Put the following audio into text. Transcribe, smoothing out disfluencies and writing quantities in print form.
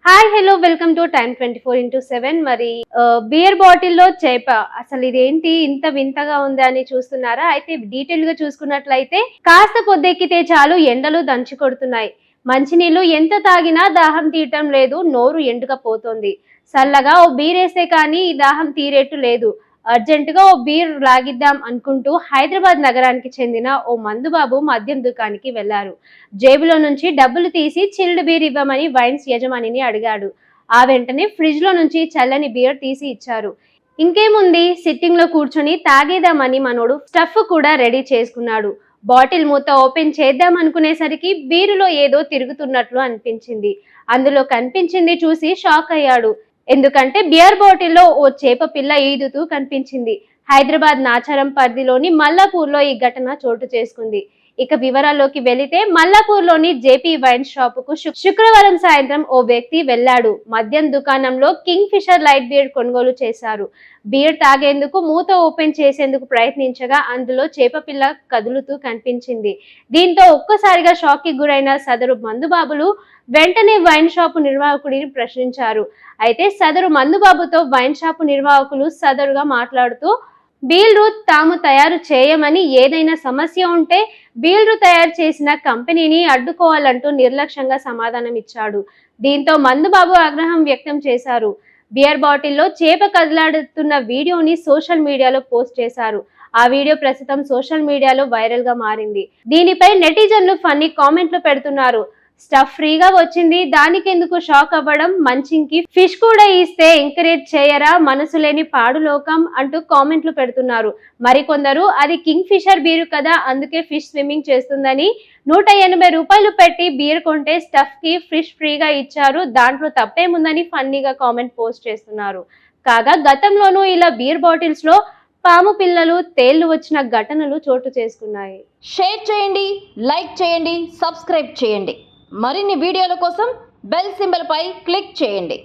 Hi hello welcome to time 24x7. మరి beer బాటిల్లో చేప అసలు ఇదేంటి ఇంత వింతగా ఉంది అని చూస్తున్నారా? అయితే డీటెయిల్ గా చూసుకున్నట్లయితే కాస్త పొద్దెక్కితే చాలు ఎండలు దంచి కొడుతున్నాయి. మంచినీళ్లు ఎంత తాగినా దాహం తీయటం లేదు, నోరు ఎండుకపోతోంది. చల్లగా ఓ బీరేస్తే కానీ ఈ దాహం తీరేట్టు లేదు. అర్జెంటుగా ఓ బీర్ లాగిద్దాం అనుకుంటూ హైదరాబాద్ నగరానికి చెందిన ఓ మందుబాబు మద్యం దుకాణానికి వెళ్లారు. జేబులో నుంచి డబ్బులు తీసి చిల్డ్ బీర్ ఇవ్వమని వైన్స్ యజమానిని అడిగాడు. ఆ వెంటనే ఫ్రిడ్జ్ లో నుంచి చల్లని బీర్ తీసి ఇచ్చారు. ఇంకేముంది, సిట్టింగ్ లో కూర్చొని తాగేద్దామని మనోడు స్టఫ్ కూడా రెడీ చేసుకున్నాడు. బాటిల్ మూత ఓపెన్ చేద్దాం అనుకునేసరికి బీరులో ఏదో తిరుగుతున్నట్లు అనిపించింది. అందులో కనిపించింది చూసి షాక్ అయ్యాడు. ఎందుకంటే బియర్ బాటిల్లో ఓ చేప పిల్ల ఈదుతూ కనిపించింది. హైదరాబాద్ నాచారం పరిధిలోని మల్లాపూర్లో ఈ ఘటన చోటు చేసుకుంది. ఇక వివరాల్లోకి వెళితే మల్లాపూర్లోని జేపీ వైన్ షాపుకు శుక్రవారం సాయంత్రం ఓ వ్యక్తి వెళ్లాడు. మద్యం దుకాణంలో కింగ్ ఫిషర్ లైట్ బీర్ కొనుగోలు చేశారు. బీర్ తాగేందుకు మూత ఓపెన్ చేసేందుకు ప్రయత్నించగా అందులో చేప పిల్ల కదులుతూ కనిపించింది. దీంతో ఒక్కసారిగా షాక్ కి గురైన సదరు మందుబాబులు వెంటనే వైన్ షాపు నిర్వాహకుడిని ప్రశ్నించారు. అయితే సదరు మందుబాబుతో వైన్ షాపు నిర్వాహకులు సదరుగా మాట్లాడుతూ బీర్లు తాము తయారు చేయమని, ఏదైనా సమస్య ఉంటే బీర్లు తయారు చేసిన కంపెనీని అడ్డుకోవాలంటూ నిర్లక్ష్యంగా సమాధానం ఇచ్చాడు. దీంతో మందుబాబు ఆగ్రహం వ్యక్తం చేశారు. బియర్ బాటిల్లో చేప కదలాడుతున్న వీడియోని సోషల్ మీడియాలో పోస్ట్ చేశారు. ఆ వీడియో ప్రస్తుతం సోషల్ మీడియాలో వైరల్ గా మారింది. దీనిపై నెటిజన్లు ఫన్నీ కామెంట్లు పెడుతున్నారు. స్టఫ్ ఫ్రీగా వచ్చింది, దానికెందుకు షాక్ అవ్వడం, మంచింకి ఫిష్ కూడా ఇస్తే ఎంకరేజ్ చేయరా, మనసు లేని పాడు లోకం అంటూ కామెంట్లు పెడుతున్నారు. మరికొందరు అది కింగ్ ఫిషర్ బీరు కదా, అందుకే ఫిష్ స్విమ్మింగ్ చేస్తుందని, 180 రూపాయలు పెట్టి బీర్ కొంటే స్టఫ్ కి ఫిష్ ఫ్రీగా ఇచ్చారు, దాంట్లో తప్పేముందని ఫన్నీగా కామెంట్ పోస్ట్ చేస్తున్నారు. కాగా గతంలోనూ ఇలా బీర్ బాటిల్స్ లో పాము పిల్లలు, తేళ్లు వచ్చిన ఘటనలు చోటు చేసుకున్నాయి. షేర్ చేయండి, లైక్ చేయండి, సబ్స్క్రైబ్ చేయండి. మరిన్ని వీడియోల కోసం బెల్ సింబల్ పై క్లిక్ చేయండి.